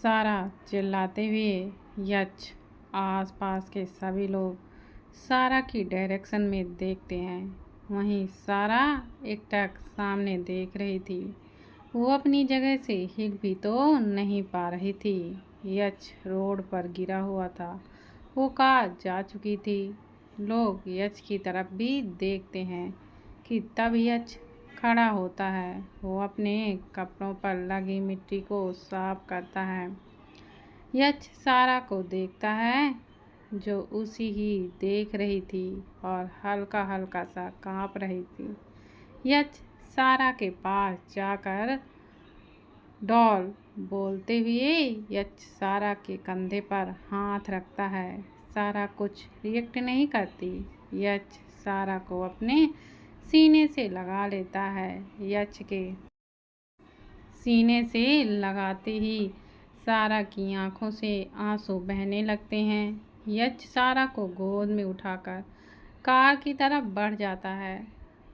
सारा चिल्लाते हुए यच आसपास के सभी लोग सारा की डायरेक्शन में देखते हैं। वहीं सारा एकटक सामने देख रही थी। वो अपनी जगह से हिल भी तो नहीं पा रही थी। यच रोड पर गिरा हुआ था। वो कार जा चुकी थी। लोग यच की तरफ भी देखते हैं कि तब यच खड़ा होता है। वो अपने कपड़ों पर लगी मिट्टी को साफ करता है। यच सारा को देखता है जो उसी ही देख रही थी और हल्का हल्का सा कांप रही थी। यच सारा के पास जाकर डॉल बोलते हुए यच सारा के कंधे पर हाथ रखता है। सारा कुछ रिएक्ट नहीं करती। यच सारा को अपने सीने से लगा लेता है। यच के सीने से लगाते ही सारा की आंखों से आंसू बहने लगते हैं। यच सारा को गोद में उठाकर कार की तरफ बढ़ जाता है।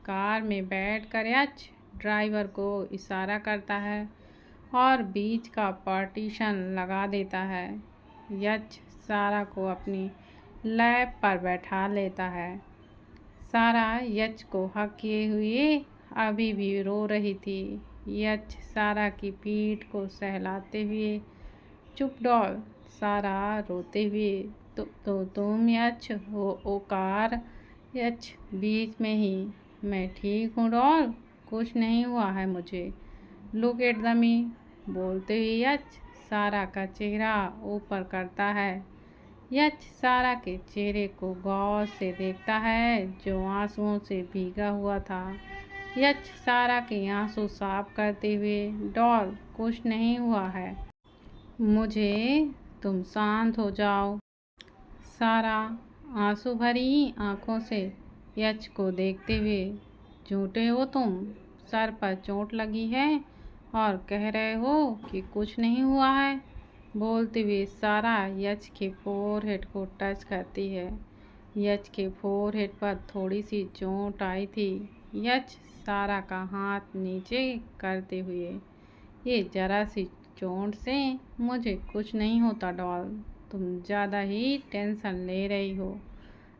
कार में बैठकर यच ड्राइवर को इशारा करता है और बीच का पार्टीशन लगा देता है। यच सारा को अपनी लैप पर बैठा लेता है। सारा यच को हक किए हुए अभी भी रो रही थी। यच सारा की पीठ को सहलाते हुए चुप डॉल। सारा रोते हुए तो तुम यच हो ओकार। यच बीच में ही मैं ठीक हूँ डॉल, कुछ नहीं हुआ है मुझे। लुक एट द मी बोलते हुए यच सारा का चेहरा ऊपर करता है। यच सारा के चेहरे को गौर से देखता है जो आंसुओं से भीगा हुआ था। यच सारा के आंसू साफ करते हुए डॉल कुछ नहीं हुआ है मुझे, तुम शांत हो जाओ। सारा आंसू भरी आंखों से यच को देखते हुए झूठे हो तुम, सर पर चोट लगी है और कह रहे हो कि कुछ नहीं हुआ है। बोलते हुए सारा यच के फोरहेड को टच करती है। यच के फोरहेड पर थोड़ी सी चोट आई थी। यच सारा का हाथ नीचे करते हुए, ये जरा सी चोट से मुझे कुछ नहीं होता डॉल, तुम ज़्यादा ही टेंशन ले रही हो।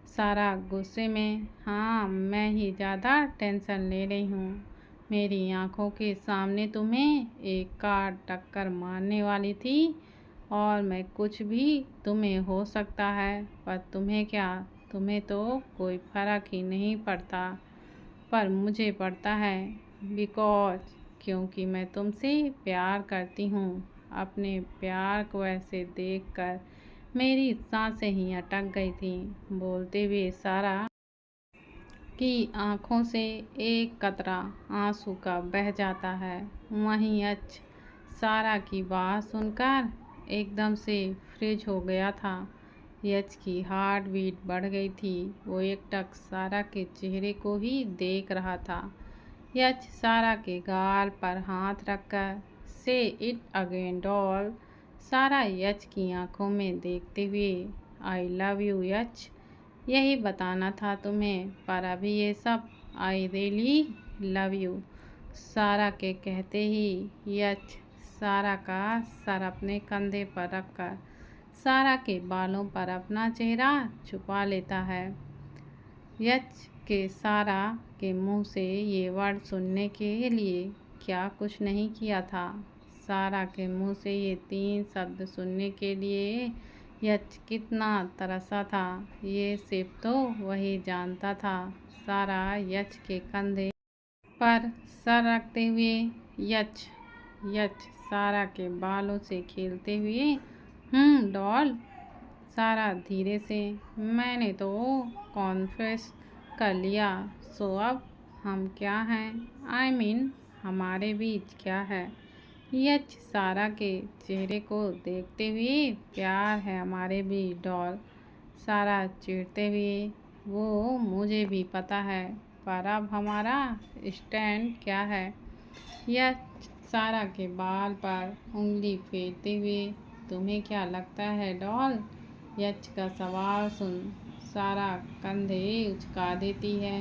सारा गुस्से में, हाँ मैं ही ज़्यादा टेंशन ले रही हूँ। मेरी आंखों के सामने तुम्हें एक कार टक्कर मारने वाली थी और मैं कुछ भी तुम्हें हो सकता है, पर तुम्हें क्या, तुम्हें तो कोई फर्क ही नहीं पड़ता, पर मुझे पड़ता है। क्योंकि मैं तुमसे प्यार करती हूँ। अपने प्यार को ऐसे देखकर मेरी सांसें ही अटक गई थी। बोलते हुए सारा की आंखों से एक कतरा आंसू का बह जाता है। वहीं यच सारा की बात सुनकर एकदम से फ्रीज हो गया था। यच की हार्ट बीट बढ़ गई थी। वो एकटक सारा के चेहरे को ही देख रहा था। यच सारा के गाल पर हाथ रखकर से इट अगेन डॉल। सारा यच की आंखों में देखते हुए, आई लव यू यच, यही बताना था तुम्हें, पर अभी ये सब आई रियली लव यू। सारा के कहते ही यच सारा का सर अपने कंधे पर रखकर सारा के बालों पर अपना चेहरा छुपा लेता है। यच के सारा के मुंह से ये वर्ड सुनने के लिए क्या कुछ नहीं किया था। सारा के मुंह से ये 3 शब्द सुनने के लिए यच कितना तरसा था, ये सिर्फ तो वही जानता था। सारा यच के कंधे पर सर रखते हुए यच सारा के बालों से खेलते हुए, डॉल। सारा धीरे से, मैंने तो कॉन्फेस कर लिया, सो अब हम क्या हैं, आई मीन हमारे बीच क्या है। यच सारा के चेहरे को देखते हुए, प्यार है हमारे बीच डॉल। सारा चिढ़ते हुए, वो मुझे भी पता है, पर अब हमारा स्टैंड क्या है। यच सारा के बाल पर उंगली फेरते हुए, तुम्हें क्या लगता है डॉल। यच का सवाल सुन सारा कंधे उचका देती है।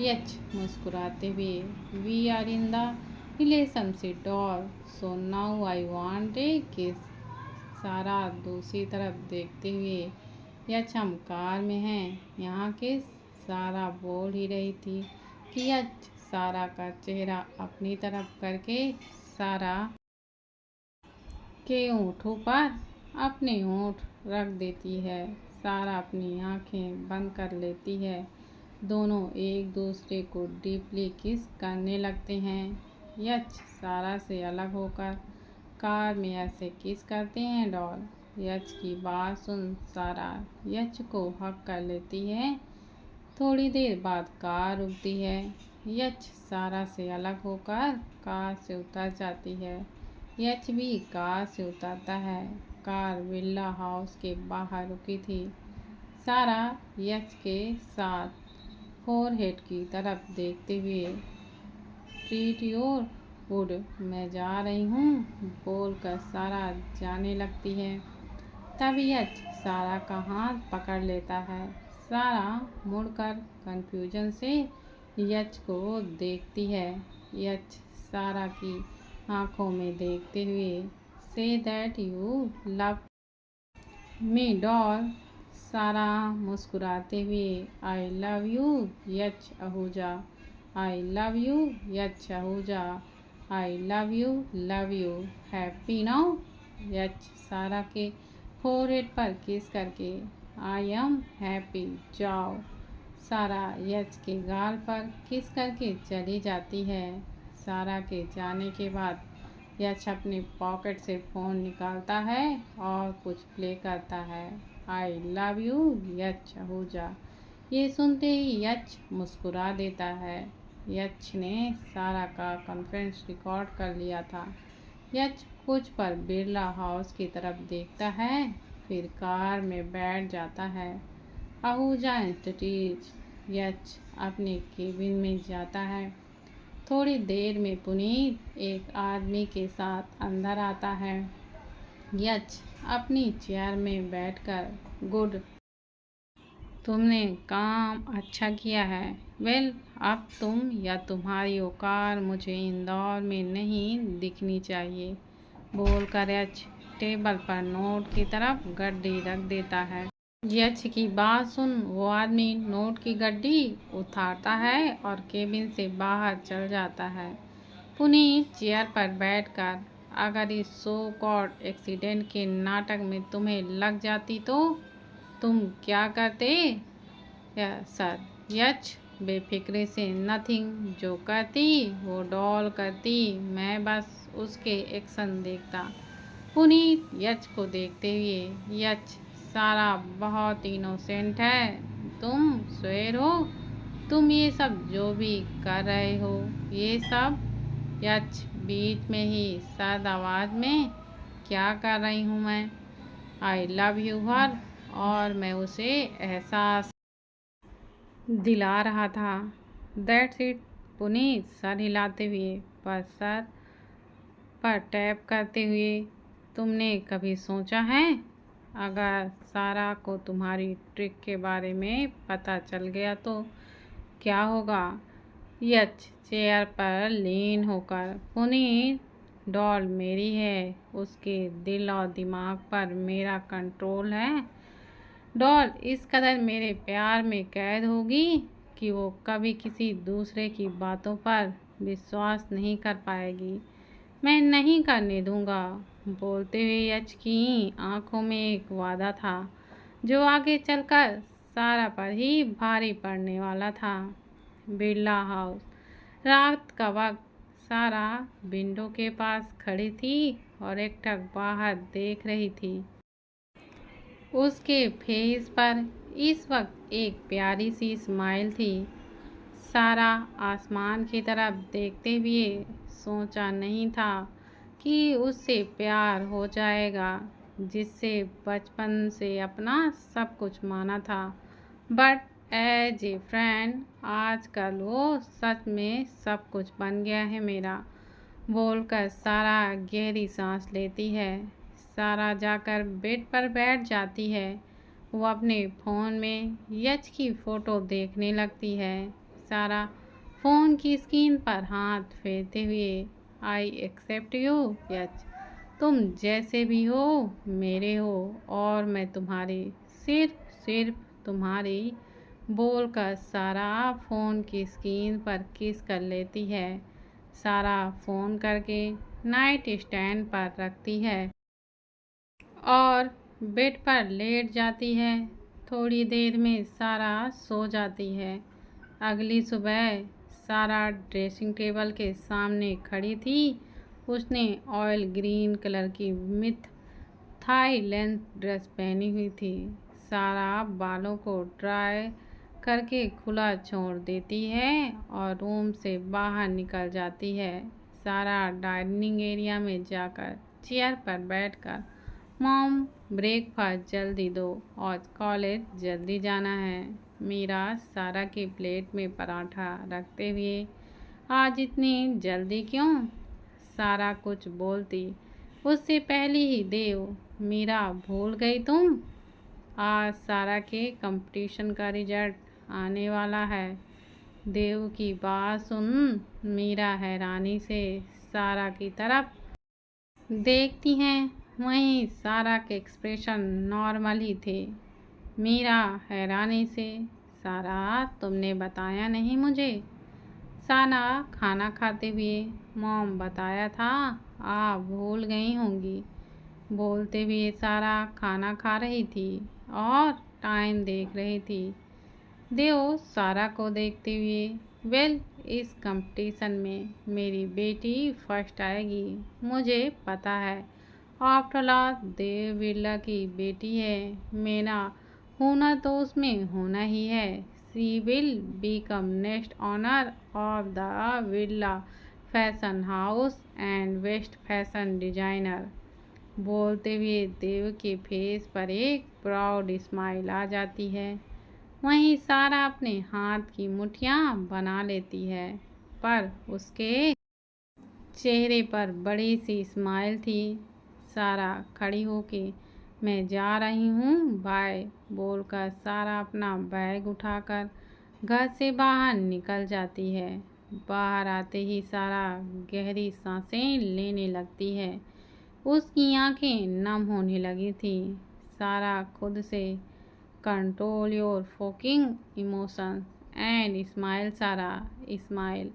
यच मुस्कुराते हुए, we are in the relationship doll, so now I want a kiss. Sara दूसरी तरफ देखते हुए, यच हम कार में हैं, यहाँ किस? सारा बोल ही रही थी कि यच सारा का चेहरा अपनी तरफ करके सारा के होठों पर अपने होंठ रख देती है। सारा अपनी आंखें बंद कर लेती है। दोनों एक दूसरे को डीपली किस करने लगते हैं। यच सारा से अलग होकर कार में ऐसे किस करते हैं डॉल। यच की बात सुन सारा यच को हक कर लेती है। थोड़ी देर बाद कार रुकती है। यच सारा से अलग होकर कार से उतर जाती है। यच भी कार से उतरता है। कार विला हाउस के बाहर रुकी थी। सारा यच के साथ फोरहेड की तरफ देखते हुए ट्रीट योर वुड, मैं जा रही हूँ, बोलकर सारा जाने लगती है। तभी यच सारा का हाथ पकड़ लेता है। सारा मुड़कर कंफ्यूजन से यच को देखती है। यच सारा की आंखों में देखते हुए से that you love me doll. Sara मुस्कुराते हुए I love you Yash Ahuja, I love you Yash Ahuja, I love you happy now. Yash Sara के फोरहेड पर किस करके आई एम हैप्पी जाओ। सारा यच के गाल पर किस करके चली जाती है। सारा के जाने के बाद यच अपने पॉकेट से फ़ोन निकालता है और कुछ प्ले करता है। आई लव यू यच आहूजा। ये सुनते ही यच मुस्कुरा देता है। यच ने सारा का कॉन्फ्रेंस रिकॉर्ड कर लिया था। यच कुछ पर बिरला हाउस की तरफ देखता है, फिर कार में बैठ जाता है। आहूजा इंस्टीट्यूट। यच अपने केबिन में जाता है। थोड़ी देर में पुनीत एक आदमी के साथ अंदर आता है। यच अपनी चेयर में बैठकर गुड, तुमने काम अच्छा किया है। वेल, अब तुम या तुम्हारी औकात मुझे इंदौर में नहीं दिखनी चाहिए, बोलकर यच टेबल पर नोट की तरफ गड्डी रख देता है। यच की बात सुन वो आदमी नोट की गड्डी उठाता है और केबिन से बाहर चल जाता है। पुनीत चेयर पर बैठकर, अगर इस सो कॉल्ड एक्सीडेंट के नाटक में तुम्हें लग जाती तो तुम क्या करते? सर, यच बेफिक्रे से नथिंग, जो करती वो डॉल करती, मैं बस उसके एक्शन देखता। पुनीत यच को देखते हुए, यच सारा बहुत इनोसेंट है, तुम स्वेर हो, तुम ये सब जो भी कर रहे हो ये सब। यच बीच में ही सर्द आवाज में, क्या कर रही हूँ मैं? आई लव यू हर, और मैं उसे एहसास दिला रहा था। That's it. पुनीत सर हिलाते हुए पर सर पर टैप करते हुए, तुमने कभी सोचा है अगर सारा को तुम्हारी ट्रिक के बारे में पता चल गया तो क्या होगा? यच चेयर पर लीन होकर, पुनीत डॉल मेरी है, उसके दिल और दिमाग पर मेरा कंट्रोल है। डॉल इस कदर मेरे प्यार में कैद होगी कि वो कभी किसी दूसरे की बातों पर विश्वास नहीं कर पाएगी। मैं नहीं करने दूंगा। बोलते हुए यच की आंखों में एक वादा था जो आगे चलकर सारा पर ही भारी पड़ने वाला था। बिरला हाउस, रात का वक्त। सारा विंडो के पास खड़ी थी और एकटक बाहर देख रही थी। उसके फेस पर इस वक्त एक प्यारी सी स्माइल थी। सारा आसमान की तरफ देखते हुए सोचा नहीं था कि उससे प्यार हो जाएगा, जिससे बचपन से अपना सब कुछ माना था। बट एज ए फ्रेंड आजकल वो सच में सब कुछ बन गया है मेरा, बोलकर सारा गहरी सांस लेती है। सारा जाकर बेड पर बैठ जाती है। वो अपने फ़ोन में यच की फ़ोटो देखने लगती है। सारा फ़ोन की स्क्रीन पर हाथ फेरते हुए, आई एक्सेप्ट यू यच, तुम जैसे भी हो मेरे हो और मैं तुम्हारे, सिर्फ तुम्हारी, बोलकर सारा फ़ोन की स्क्रीन पर किस कर लेती है। सारा फ़ोन करके नाइट स्टैंड पर रखती है और बेड पर लेट जाती है। थोड़ी देर में सारा सो जाती है। अगली सुबह सारा ड्रेसिंग टेबल के सामने खड़ी थी। उसने ऑयल ग्रीन कलर की मिथ थाई लेंथ ड्रेस पहनी हुई थी। सारा बालों को ड्राई करके खुला छोड़ देती है और रूम से बाहर निकल जाती है। सारा डाइनिंग एरिया में जाकर चेयर पर बैठकर, मॉम ब्रेकफास्ट जल्दी दो और कॉलेज जल्दी जाना है। मीरा सारा की प्लेट में पराठा रखते हुए, आज इतनी जल्दी क्यों? सारा कुछ बोलती उससे पहले ही देव, मीरा भूल गई तुम? आज सारा के कंपटीशन का रिजल्ट आने वाला है। देव की बात सुन मीरा हैरानी से सारा की तरफ देखती हैं। वहीं सारा के एक्सप्रेशन नॉर्मल ही थे। मीरा हैरानी से, सारा तुमने बताया नहीं मुझे? सारा खाना खाते हुए, मॉम बताया था, आप भूल गई होंगी। बोलते हुए सारा खाना खा रही थी और टाइम देख रही थी। देव सारा को देखते हुए, वेल इस कंपटीशन में मेरी बेटी फर्स्ट आएगी, मुझे पता है। आफ्टर ऑल देव बिरला की बेटी है, मेरा होना तो उसमें होना ही है। She will become next owner of the Birla fashion house and best fashion designer. बोलते हुए देव के फेस पर एक प्राउड स्माइल आ जाती है। वहीं सारा अपने हाथ की मुठ्ठियाँ बना लेती है, पर उसके चेहरे पर बड़ी सी स्माइल थी। सारा खड़ी होके, मैं जा रही हूँ, बाय बोलकर सारा अपना बैग उठाकर घर से बाहर निकल जाती है। बाहर आते ही सारा गहरी सांसें लेने लगती है। उसकी आंखें नम होने लगी थी। सारा खुद से, control your fucking emotions and smile सारा, स्माइल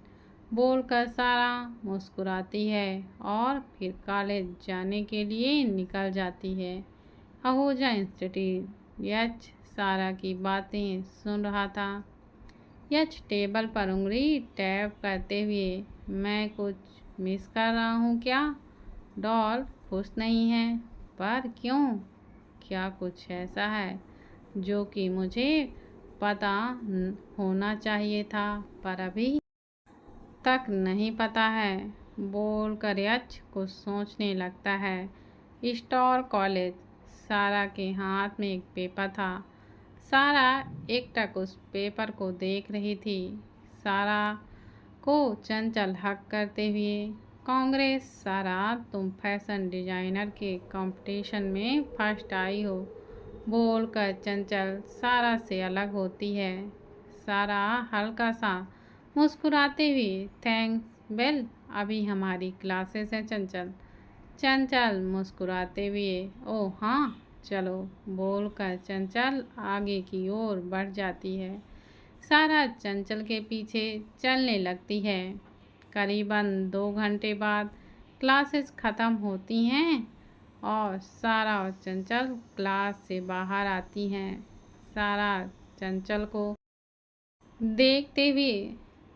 बोलकर सारा मुस्कुराती है और फिर कॉलेज जाने के लिए निकल जाती है। आहूजा इंस्टीट्यूट। यच सारा की बातें सुन रहा था। यच टेबल पर उंगली टैप करते हुए, मैं कुछ मिस कर रहा हूँ क्या? डॉल खुश नहीं है, पर क्यों? क्या कुछ ऐसा है जो कि मुझे पता होना चाहिए था पर अभी तक नहीं पता है? बोलकर यच कुछ सोचने लगता है। Store college. सारा के हाथ में एक पेपर था। सारा एकटक उस पेपर को देख रही थी। सारा को चंचल हक करते हुए, कांग्रेस सारा, तुम फैशन डिजाइनर के कंपटीशन में फर्स्ट आई हो। बोलकर चंचल सारा से अलग होती है। सारा हल्का सा मुस्कुराते हुए, थैंक्स बेल, अभी हमारी क्लासेस है चंचल। चंचल मुस्कुराते हुए, ओह हाँ चलो, बोलकर चंचल आगे की ओर बढ़ जाती है। सारा चंचल के पीछे चलने लगती है। करीबन 2 घंटे बाद क्लासेस ख़त्म होती हैं और सारा और चंचल क्लास से बाहर आती हैं। सारा चंचल को देखते हुए,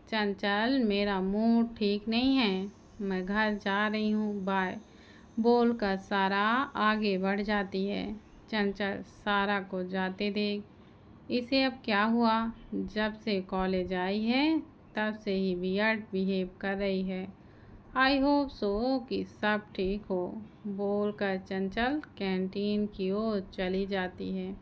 चंचल मेरा मूड ठीक नहीं है, मैं घर जा रही हूँ, बाय बोलकर सारा आगे बढ़ जाती है। चंचल सारा को जाते देख, इसे अब क्या हुआ? जब से कॉलेज आई है तब से ही वियर्ड बिहेव कर रही है। आई होप सो कि सब ठीक हो, बोलकर चंचल कैंटीन की ओर चली जाती है।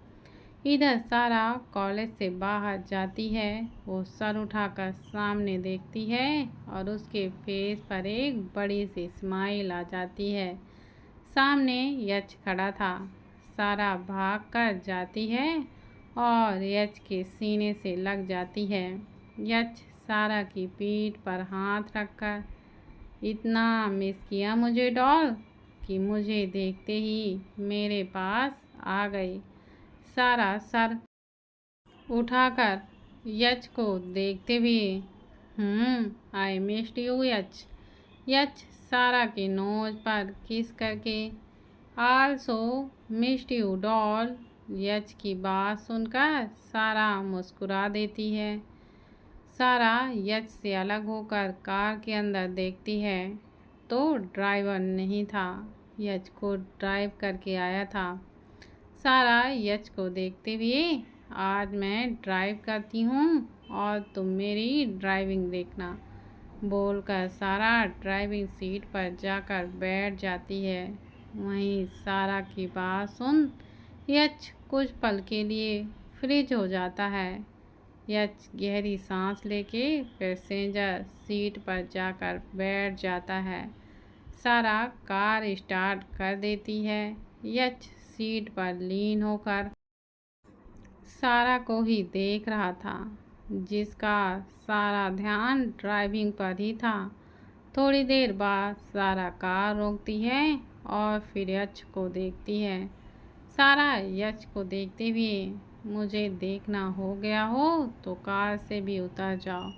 इधर सारा कॉलेज से बाहर जाती है। वो सर उठाकर सामने देखती है और उसके फेस पर एक बड़ी सी स्माइल आ जाती है। सामने यच खड़ा था। सारा भाग कर जाती है और यच के सीने से लग जाती है। यच सारा की पीठ पर हाथ रखकर, इतना मिस किया मुझे डॉल? कि मुझे देखते ही मेरे पास आ गई। सारा सर उठाकर यच को देखते हुए आई मिस्ड यू यच। यच सारा के नोज पर किस करके आल्सो मिस्ड यू डॉल। यच की बात सुनकर सारा मुस्कुरा देती है। सारा यच से अलग होकर कार के अंदर देखती है तो ड्राइवर नहीं था, यच को ड्राइव करके आया था। सारा यच को देखते हुए आज मैं ड्राइव करती हूँ और तुम मेरी ड्राइविंग देखना बोलकर सारा ड्राइविंग सीट पर जाकर बैठ जाती है। वहीं सारा की बात सुन यच कुछ पल के लिए फ्रीज हो जाता है। यच गहरी सांस लेके पैसेंजर सीट पर जाकर बैठ जाता है। सारा कार स्टार्ट कर देती है। यच सीट पर लीन होकर सारा को ही देख रहा था, जिसका सारा ध्यान ड्राइविंग पर ही था। थोड़ी देर बाद सारा कार रोकती है और फिर यच को देखती है। सारा यच को देखते हुए मुझे देखना हो गया हो तो कार से भी उतर जाओ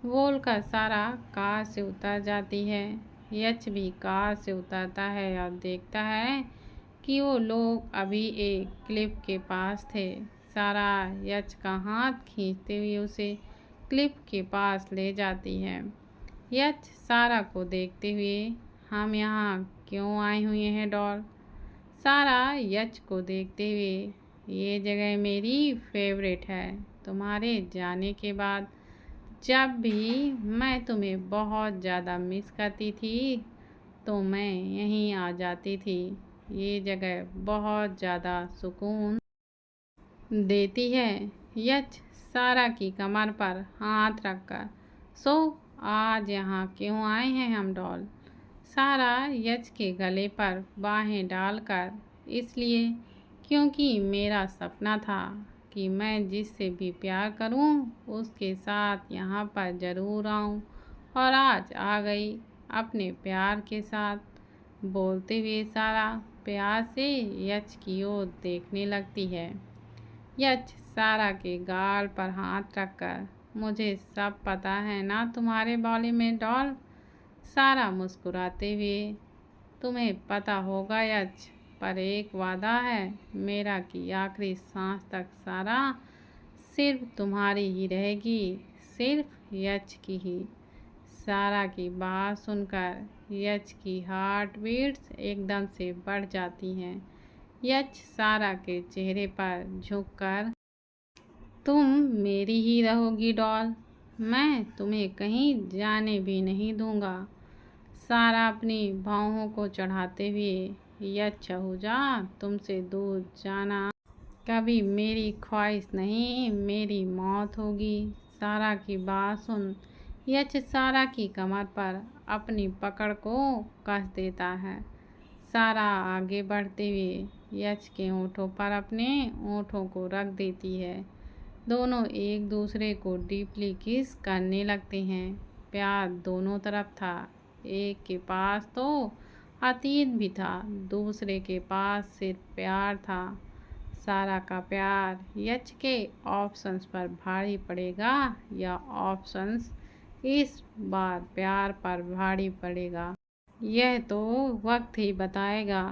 बोलकर सारा कार से उतर जाती है। यच भी कार से उतरता है और देखता है कि वो लोग अभी एक क्लिफ के पास थे। सारा यच का हाथ खींचते हुए उसे क्लिफ के पास ले जाती है। यच सारा को देखते हुए हम यहाँ क्यों आए हुए हैं डॉल। सारा यच को देखते हुए ये जगह मेरी फेवरेट है। तुम्हारे जाने के बाद जब भी मैं तुम्हें बहुत ज़्यादा मिस करती थी तो मैं यहीं आ जाती थी। ये जगह बहुत ज़्यादा सुकून देती है। यच सारा की कमर पर हाथ रखकर सो आज यहाँ क्यों आए हैं हम डॉल। सारा यच के गले पर बाहें डालकर इसलिए क्योंकि मेरा सपना था कि मैं जिससे भी प्यार करूं उसके साथ यहाँ पर ज़रूर आऊं और आज आ गई अपने प्यार के साथ बोलते हुए सारा प्यार से यच की ओर देखने लगती है। यच सारा के गाल पर हाथ रखकर मुझे सब पता है ना तुम्हारे बारे में डॉल। सारा मुस्कुराते हुए तुम्हें पता होगा यच, पर एक वादा है मेरा कि आखिरी सांस तक सारा सिर्फ तुम्हारी ही रहेगी, सिर्फ यच की ही। सारा की बात सुनकर यच की हार्ट बीट्स एकदम से बढ़ जाती हैं। यच सारा के चेहरे पर झुककर तुम मेरी ही रहोगी डॉल, मैं तुम्हें कहीं जाने भी नहीं दूंगा। सारा अपनी बाहों को चढ़ाते हुए यच चहूजा तुमसे दूर जाना कभी मेरी ख्वाहिश नहीं, मेरी मौत होगी। सारा की बात सुन यच सारा की कमर पर अपनी पकड़ को कस देता है। सारा आगे बढ़ते हुए यच के होठों पर अपने होठों को रख देती है। दोनों एक दूसरे को डीपली किस करने लगते हैं। प्यार दोनों तरफ था, एक के पास तो अतीत भी था, दूसरे के पास सिर्फ प्यार था। सारा का प्यार यच के ऑप्शंस पर भारी पड़ेगा या ऑप्शंस इस बार प्यार पर भारी पड़ेगा, यह तो वक्त ही बताएगा।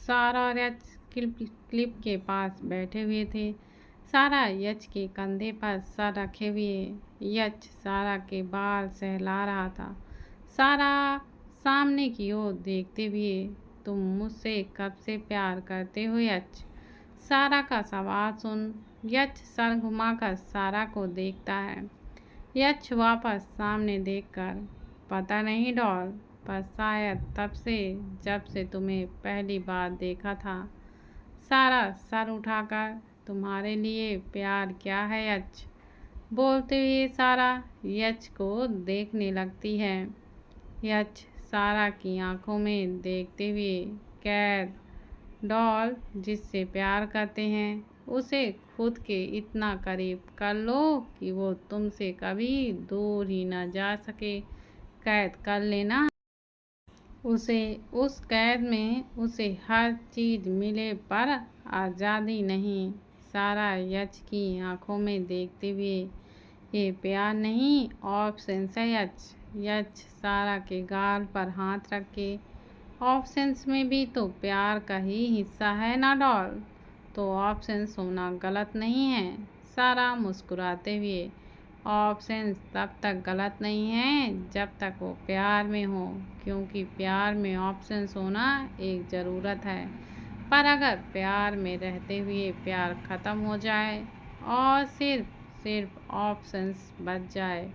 सारा और यच क्लिप के पास बैठे हुए थे। सारा यच के कंधे पर सर रखे हुए यच सारा के बाल सहला रहा था। सारा सामने की ओर देखते हुए तुम मुझसे कब से प्यार करते हो यच। सारा का सवाल सुन यच सर घुमाकर सारा को देखता है। यच वापस सामने देखकर पता नहीं डॉल, पर शायद तब से जब से तुम्हें पहली बार देखा था। सारा सर उठाकर तुम्हारे लिए प्यार क्या है यच बोलते हुए सारा यच को देखने लगती है। यच सारा की आंखों में देखते हुए कैद डॉल जिससे प्यार करते हैं उसे खुद के इतना करीब कर लो कि वो तुमसे कभी दूर ही न जा सके, कैद कर लेना। उसे उस कैद में उसे हर चीज मिले पर आज़ादी नहीं। सारा यच की आंखों में देखते हुए, ये प्यार नहीं ऑप्शंस है यच। यच सारा के गाल पर हाथ रख के, ऑप्शंस में भी तो प्यार का ही हिस्सा है ना डॉल। तो ऑप्शंस होना गलत नहीं है। सारा मुस्कुराते हुए, ऑप्शंस तब तक गलत नहीं है जब तक वो प्यार में हो, क्योंकि प्यार में ऑप्शंस होना एक ज़रूरत है। पर अगर प्यार में रहते हुए प्यार ख़त्म हो जाए और सिर्फ ऑप्शंस बच जाए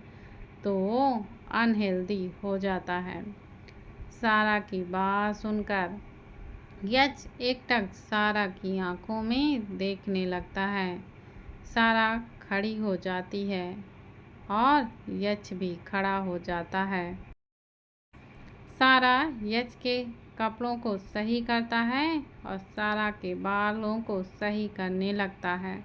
तो वो अनहेल्दी हो जाता है। सारा की बात सुनकर यच एकटक सारा की आंखों में देखने लगता है। सारा खड़ी हो जाती है और यच भी खड़ा हो जाता है। सारा यच के कपड़ों को सही करता है और सारा के बालों को सही करने लगता है।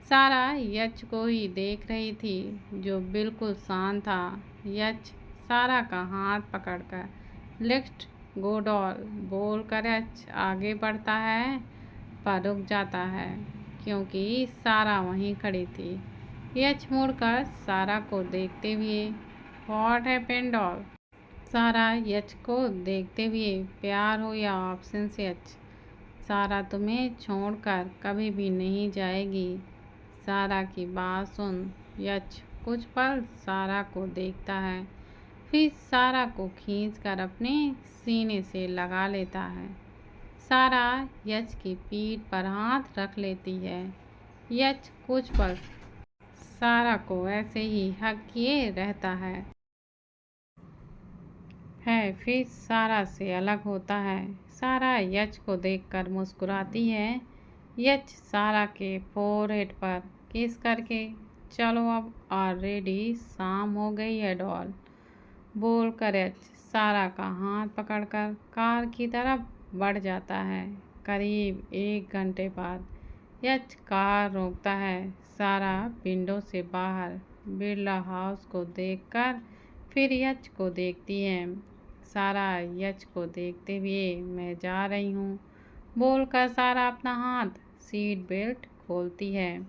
सारा यच को ही देख रही थी जो बिल्कुल शांत था। यच सारा का हाथ पकड़कर लेट्स गो डॉल बोलकर यच आगे बढ़ता है पर रुक जाता है क्योंकि सारा वहीं खड़ी थी। यच मुड़कर सारा को देखते हुए, व्हाट हैपेंड डॉल? सारा यच को देखते हुए, प्यार हो या ऑप्शंस यच, सारा तुम्हें छोड़कर कभी भी नहीं जाएगी। सारा की बात सुन यच कुछ पल सारा को देखता है, फिर सारा को खींचकर अपने सीने से लगा लेता है। सारा यच की पीठ पर हाथ रख लेती है। यच कुछ पल सारा को ऐसे ही हक किए रहता है, फिर सारा से अलग होता है। सारा यच को देखकर मुस्कुराती है। यच सारा के फोरहेड पर किस करके, चलो अब ऑलरेडी शाम हो गई है डॉल बोलकर यच सारा का हाथ पकड़कर कार की तरफ बढ़ जाता है। करीब 1 घंटे बाद यच कार रोकता है। सारा विंडो से बाहर बिरला हाउस को देखकर फिर यच को देखती है। सारा यच को देखते हुए, मैं जा रही हूँ बोलकर सारा अपना हाथ सीट बेल्ट खोलती है।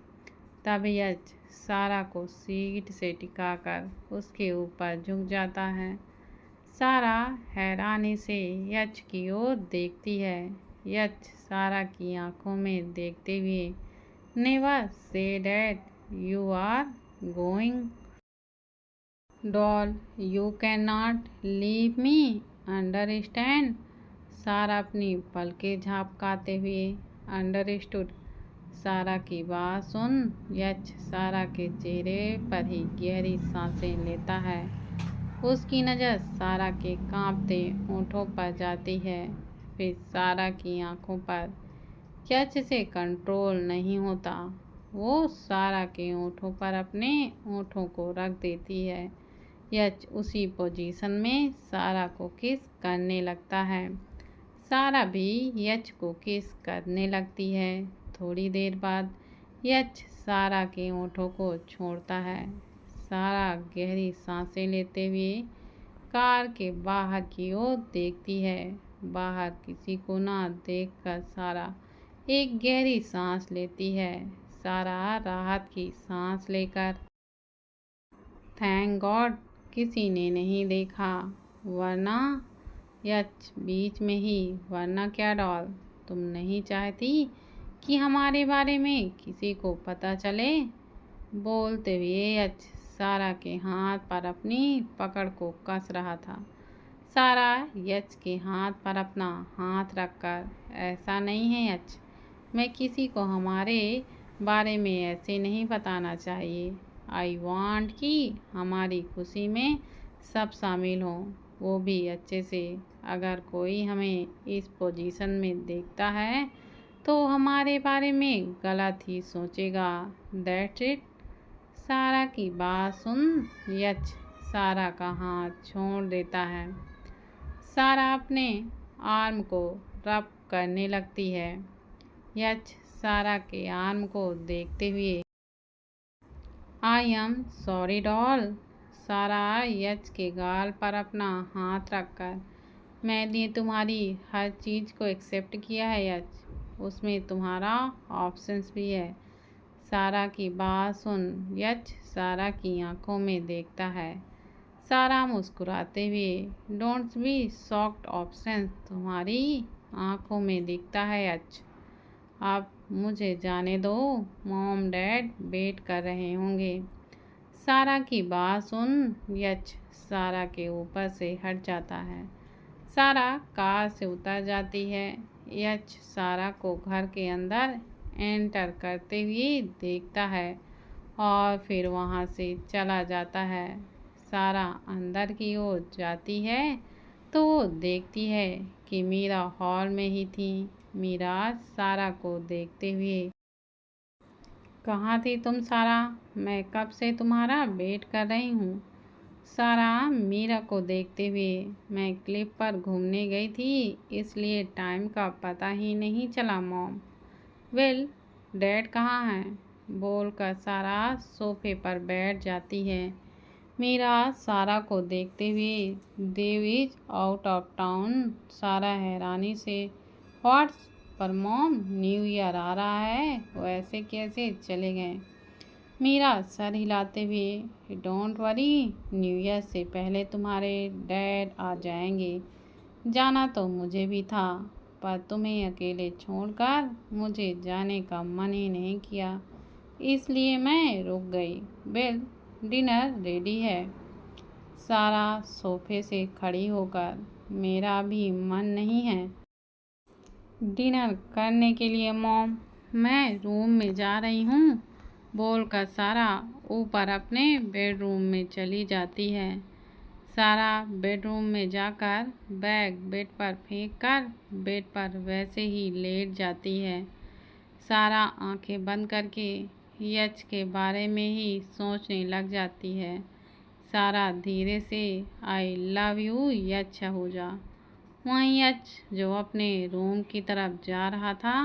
तब यच सारा को सीट से टिकाकर उसके ऊपर झुक जाता है। सारा हैरानी से यच की ओर देखती है। यच सारा की आंखों में देखते हुए, never say that you are going doll, you can not leave me understand. Sara अपनी पलकें झपकाते हुए, अंडरस्टूड। सारा की बात सुन यच सारा के चेहरे पर ही गहरी सांसें लेता है। उसकी नज़र सारा के कांपते होठों पर जाती है, फिर सारा की आंखों पर। यच से कंट्रोल नहीं होता, वो सारा के होठों पर अपने होठों को रख देती है। यच उसी पोजीशन में सारा को किस करने लगता है। सारा भी यच को किस करने लगती है। थोड़ी देर बाद यच सारा के होठों को छोड़ता है। सारा गहरी सांसें लेते हुए कार के बाहर की ओर देखती है। बाहर किसी को ना देखकर सारा एक गहरी सांस लेती है। सारा राहत की सांस लेकर, थैंक गॉड किसी ने नहीं देखा, वरना यच बीच में ही, वरना क्या डॉल, तुम नहीं चाहती कि हमारे बारे में किसी को पता चले बोलते हुए यच सारा के हाथ पर अपनी पकड़ को कस रहा था। सारा यच के हाथ पर अपना हाथ रखकर, ऐसा नहीं है यच, मैं किसी को हमारे बारे में ऐसे नहीं बताना चाहिए। आई वांट कि हमारी खुशी में सब शामिल हों, वो भी अच्छे से। अगर कोई हमें इस पोजीशन में देखता है तो हमारे बारे में गलत ही सोचेगा, दैट्स इट। सारा की बात सुन यच सारा का हाथ छोड़ देता है। सारा अपने आर्म को रब करने लगती है। यच सारा के आर्म को देखते हुए, आई एम सॉरी डॉल। सारा यच के गाल पर अपना हाथ रखकर मैंने तुम्हारी हर चीज़ को एक्सेप्ट किया है यच, उसमें तुम्हारा ऑप्शंस भी है। सारा की बात सुन यच सारा की आंखों में देखता है। सारा मुस्कुराते हुए, डोंट बी शॉक्ड ऑप्शन तुम्हारी आंखों में दिखता है यच। अब मुझे जाने दो, मॉम डैड वेट कर रहे होंगे। सारा की बात सुन यच सारा के ऊपर से हट जाता है। सारा कार से उतर जाती है। यच सारा को घर के अंदर एंटर करते हुए देखता है और फिर वहाँ से चला जाता है। सारा अंदर की ओर जाती है तो वो देखती है कि मीरा हॉल में ही थी। मीरा सारा को देखते हुए, कहाँ थी तुम सारा? मैं कब से तुम्हारा वेट कर रही हूँ। सारा मीरा को देखते हुए, मैं क्लिप पर घूमने गई थी इसलिए टाइम का पता ही नहीं चला मॉम। वेल डैड कहाँ हैं? बोलकर सारा सोफे पर बैठ जाती है। मीरा सारा को देखते हुए, देव इज आउट ऑफ टाउन। सारा हैरानी से, व्हाट्स? पर मॉम न्यू ईयर आ रहा है, वैसे कैसे चले गए? मीरा सर हिलाते हुए, डोंट वरी, न्यू ईयर से पहले तुम्हारे डैड आ जाएंगे। जाना तो मुझे भी था पर तुम्हें अकेले छोड़कर मुझे जाने का मन ही नहीं किया, इसलिए मैं रुक गई। वेल डिनर रेडी है। सारा सोफे से खड़ी होकर, मेरा भी मन नहीं है डिनर करने के लिए मॉम, मैं रूम में जा रही हूँ। बोलकर सारा ऊपर अपने बेडरूम में चली जाती है। सारा बेडरूम में जाकर बैग बेड पर फेंक कर बेड पर वैसे ही लेट जाती है। सारा आंखें बंद करके यच के बारे में ही सोचने लग जाती है। सारा धीरे से, आई लव यू यच आहूजा। वहीं यच जो अपने रूम की तरफ जा रहा था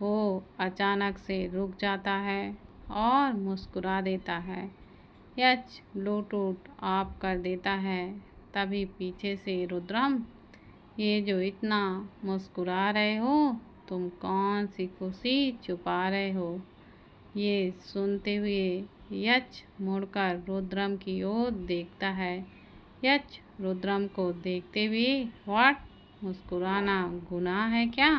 वो अचानक से रुक जाता है और मुस्कुरा देता है। यच ब्लूटूथ ऑफ कर देता है। तभी पीछे से रुद्रम, ये जो इतना मुस्कुरा रहे हो, तुम कौन सी खुशी छुपा रहे हो? ये सुनते हुए यच मुड़कर रुद्रम की ओर देखता है। यच रुद्रम को देखते हुए, व्हाट, मुस्कुराना गुनाह है क्या?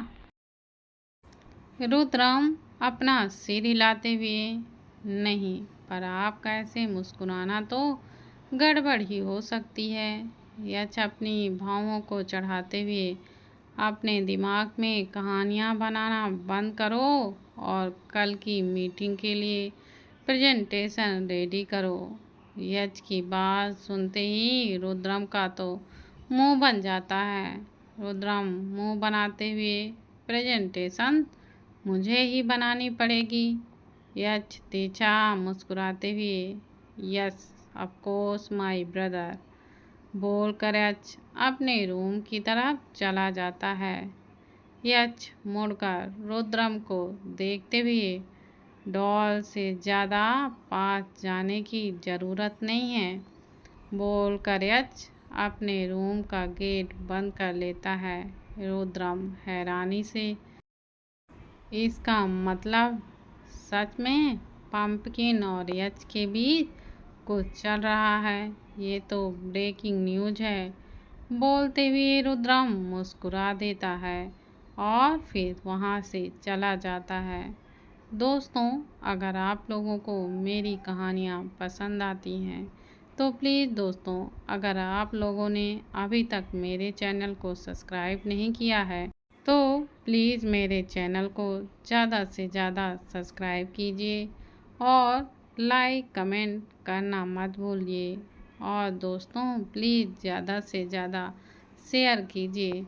रुद्रम अपना सिर हिलाते हुए, नहीं, पर आपका ऐसे मुस्कुराना तो गड़बड़ ही हो सकती है। यच अपनी भावों को चढ़ाते हुए, अपने दिमाग में कहानियाँ बनाना बंद करो और कल की मीटिंग के लिए प्रेजेंटेशन रेडी करो। यच की बात सुनते ही रुद्रम का तो मुंह बन जाता है। रुद्रम मुंह बनाते हुए, प्रेजेंटेशन मुझे ही बनानी पड़ेगी। यच तिरछा मुस्कुराते हुए, yes of course my brother. बोलकर यच अपने रूम की तरफ चला जाता है। यच मुड़कर रुद्रम को देखते हुए, डॉल से ज़्यादा पास जाने की ज़रूरत नहीं है। बोलकर यच अपने रूम का गेट बंद कर लेता है। रुद्रम हैरानी से, इसका मतलब सच में पंपकिन और यच के बीच कुछ चल रहा है, ये तो ब्रेकिंग न्यूज़ है। बोलते हुए रुद्रम मुस्कुरा देता है और फिर वहाँ से चला जाता है। दोस्तों, अगर आप लोगों को मेरी कहानियाँ पसंद आती हैं तो प्लीज़ दोस्तों, अगर आप लोगों ने अभी तक मेरे चैनल को सब्सक्राइब नहीं किया है तो प्लीज़ मेरे चैनल को ज़्यादा से ज़्यादा सब्सक्राइब कीजिए और लाइक कमेंट करना मत भूलिए। और दोस्तों प्लीज़ ज़्यादा से ज़्यादा शेयर कीजिए।